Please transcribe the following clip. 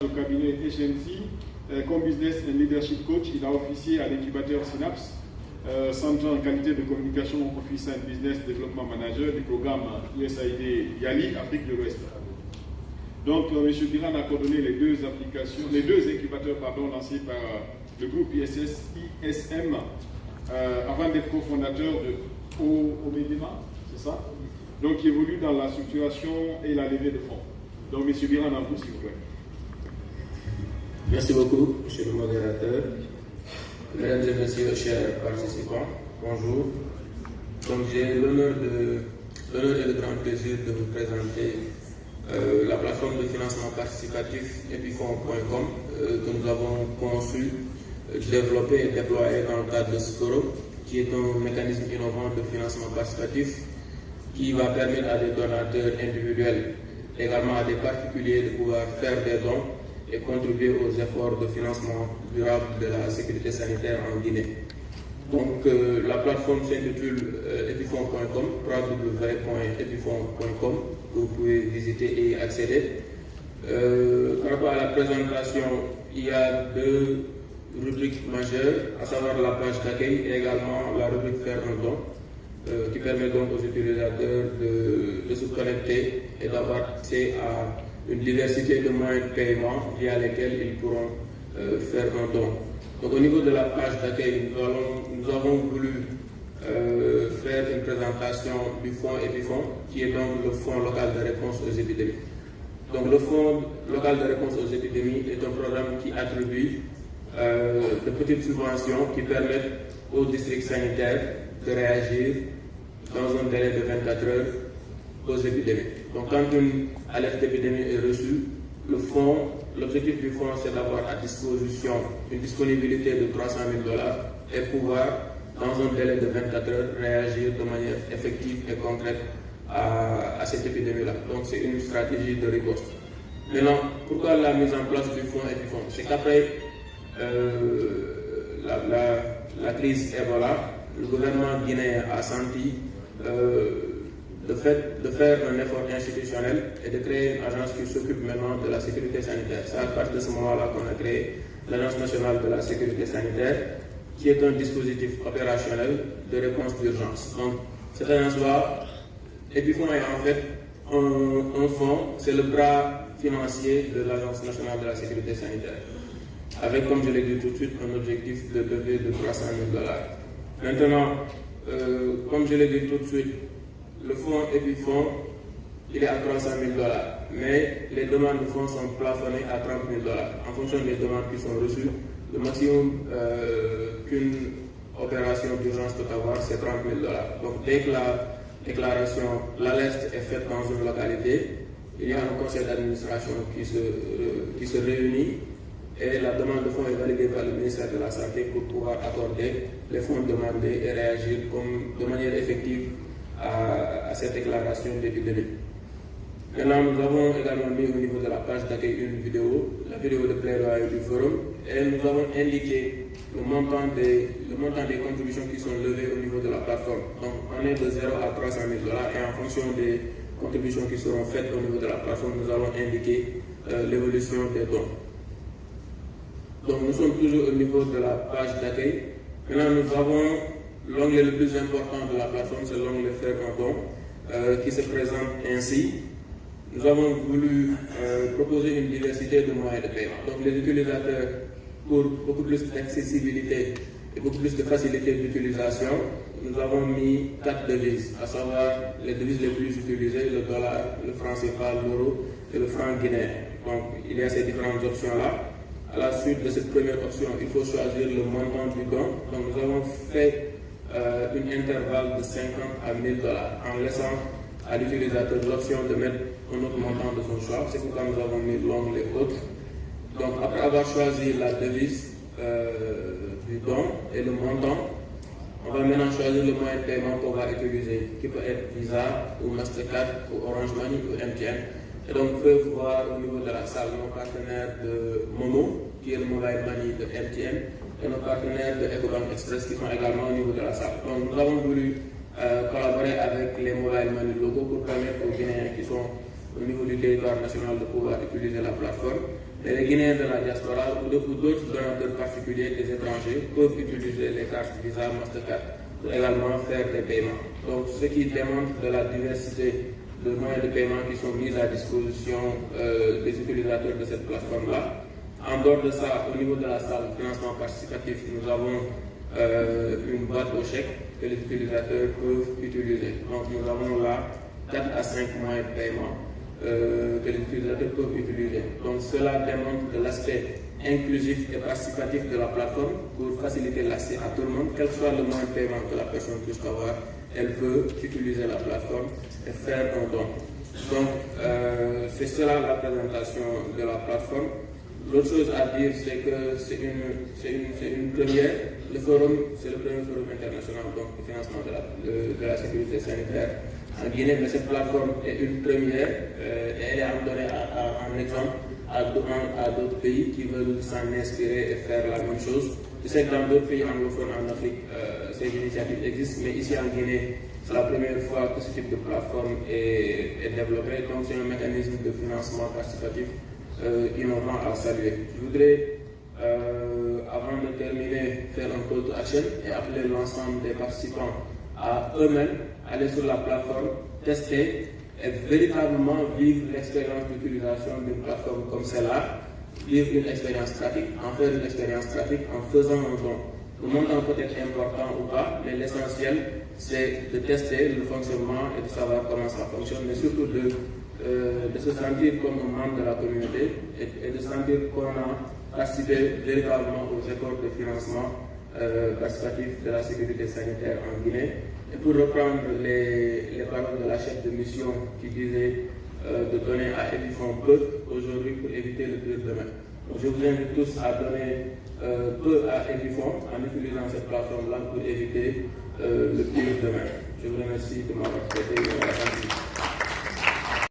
Au cabinet HNC, comme Business and Leadership Coach, il a officié à l'incubateur Synapse, centre en qualité de communication Office and Business Development Manager du programme USAID YALI, Afrique de l'Ouest. Donc, M. Biran a coordonné les deux incubateurs lancés par le groupe ISM avant d'être cofondateur de Omedema, c'est ça? Donc, qui évolue dans la structuration et la levée de fonds. Donc, M. Biran, à vous, s'il vous plaît. Merci beaucoup, monsieur le modérateur. Mesdames et messieurs, chers participants, bonjour. Donc, j'ai l'honneur et le grand plaisir de vous présenter la plateforme de financement participatif epifonds.com que nous avons conçu, développé et déployé dans le cadre de ce forum, qui est un mécanisme innovant de financement participatif qui va permettre à des donateurs individuels, également à des particuliers, de pouvoir faire des dons et contribuer aux efforts de financement durable de la sécurité sanitaire en Guinée. Donc la plateforme s'intitule epifonds.com, www.epifonds.com, que vous pouvez visiter et accéder. Par rapport à la présentation, il y a deux rubriques majeures, à savoir la page d'accueil et également la rubrique Faire un don, qui permet donc aux utilisateurs de se connecter et d'avoir accès à une diversité de moyens de paiement via lesquels ils pourront faire un don. Donc au niveau de la page d'accueil, nous avons voulu faire une présentation du fonds Epifonds, qui est donc le fonds local de réponse aux épidémies. Donc le fonds local de réponse aux épidémies est un programme qui attribue de petites subventions qui permettent aux districts sanitaires de réagir dans un délai de 24 heures aux épidémies. Donc quand une alerte d'épidémie est reçue, l'objectif du fonds, c'est d'avoir à disposition une disponibilité de 300 000 $ et pouvoir, dans un délai de 24 heures, réagir de manière effective et concrète à cette épidémie-là. Donc c'est une stratégie de riposte. Maintenant, pourquoi la mise en place du fonds Epifonds? C'est qu'après la crise Ebola, le gouvernement guinéen a senti de faire un effort institutionnel et de créer une agence qui s'occupe maintenant de la sécurité sanitaire. C'est à partir de ce moment-là qu'on a créé l'Agence nationale de la sécurité sanitaire, qui est un dispositif opérationnel de réponse d'urgence. Donc, cette agence-là, Epifonds est en fait un fonds, c'est le bras financier de l'Agence nationale de la sécurité sanitaire, avec, comme je l'ai dit tout de suite, un objectif de levée de 300 000 $. Maintenant, comme je l'ai dit tout de suite, le fonds Epifonds, il est à 300 000 $, mais les demandes de fonds sont plafonnées à 30 000 $. En fonction des demandes qui sont reçues, le maximum qu'une opération d'urgence peut avoir, c'est 30 000 $. Donc dès que la déclaration, l'alerte est faite dans une localité, il y a un conseil d'administration qui se réunit et la demande de fonds est validée par le ministère de la Santé pour pouvoir accorder les fonds demandés et réagir de manière effective à cette déclaration d'épidémie. Maintenant, nous avons également mis au niveau de la page d'accueil une vidéo, la vidéo de plaidoyer du forum, et nous avons indiqué le montant des contributions qui sont levées au niveau de la plateforme. Donc, on est de 0 à 300 000 $ et en fonction des contributions qui seront faites au niveau de la plateforme, nous allons indiquer l'évolution des dons. Donc, nous sommes toujours au niveau de la page d'accueil. Maintenant, nous avons l'onglet le plus important de la plateforme, c'est l'onglet Faire un don, qui se présente ainsi. Nous avons voulu proposer une diversité de moyens de paiement. Donc les utilisateurs, pour beaucoup plus d'accessibilité et beaucoup plus de facilité d'utilisation, nous avons mis 4 devises, à savoir les devises les plus utilisées, le dollar, le franc CFA, l'euro et le franc guinéen. Donc il y a ces différentes options-là. À la suite de cette première option, il faut choisir le montant du don. Donc nous avons fait une intervalle de 50 à 1000 $, en laissant à l'utilisateur l'option de mettre un autre montant de son choix. C'est pourquoi nous avons mis l'onglet autre. Donc après avoir choisi la devise du don et le montant, on va maintenant choisir le moyen de paiement qu'on va utiliser, qui peut être Visa ou Mastercard ou Orange Money ou MTN. Et donc vous pouvez voir au niveau de la salle nos partenaires de Momo, qui est le mobile money de MTN, et nos partenaires de Ecobank Express qui sont également au niveau de la salle. Donc nous avons voulu collaborer avec les mobile money locaux pour permettre aux Guinéens qui sont au niveau du territoire national de pouvoir utiliser la plateforme. Les Guinéens de la diaspora ou d'autres donateurs particuliers des étrangers peuvent utiliser les cartes Visa, Mastercard pour également faire des paiements. Donc, ce qui démontre de la diversité de moyens de paiement qui sont mis à disposition des utilisateurs de cette plateforme-là. En dehors de ça, au niveau de la salle de financement participatif, nous avons une boîte au chèque que les utilisateurs peuvent utiliser. Donc, nous avons là 4 à 5 moyens de paiement que les utilisateurs peuvent utiliser. Donc, cela démontre de l'aspect inclusif et participatif de la plateforme pour faciliter l'accès à tout le monde, quel que soit le moyen de paiement que la personne puisse avoir, elle peut utiliser la plateforme et faire un don. Donc, c'est cela la présentation de la plateforme. L'autre chose à dire, c'est que c'est une première. Le forum, c'est le premier forum international donc, de financement de la sécurité sanitaire en Guinée, mais cette plateforme est une première et elle est à donner en exemple à d'autres pays qui veulent s'en inspirer et faire la même chose. Je sais que dans d'autres pays anglophones en Afrique, ces initiatives existent, mais ici en Guinée, c'est la première fois que ce type de plateforme est développé. Donc c'est un mécanisme de financement participatif innovant à saluer. Je voudrais, avant de terminer, faire un call to action et appeler l'ensemble des participants à eux-mêmes aller sur la plateforme, tester et véritablement vivre l'expérience d'utilisation d'une plateforme comme celle-là, vivre une expérience pratique, en faire une expérience pratique en faisant un don. Le montant peut être important ou pas, mais l'essentiel c'est de tester le fonctionnement et de savoir comment ça fonctionne, mais surtout de se sentir comme un membre de la communauté et de sentir qu'on a participé véritablement aux efforts de financement participatif de la sécurité sanitaire en Guinée. Et pour reprendre les paroles de la chef de mission qui disait de donner à Edifon peu aujourd'hui pour éviter le pire demain. Donc je vous invite tous à donner peu à Edifon en utilisant cette plateforme-là pour éviter le pire demain. Je vous remercie de m'avoir prêté l'attention.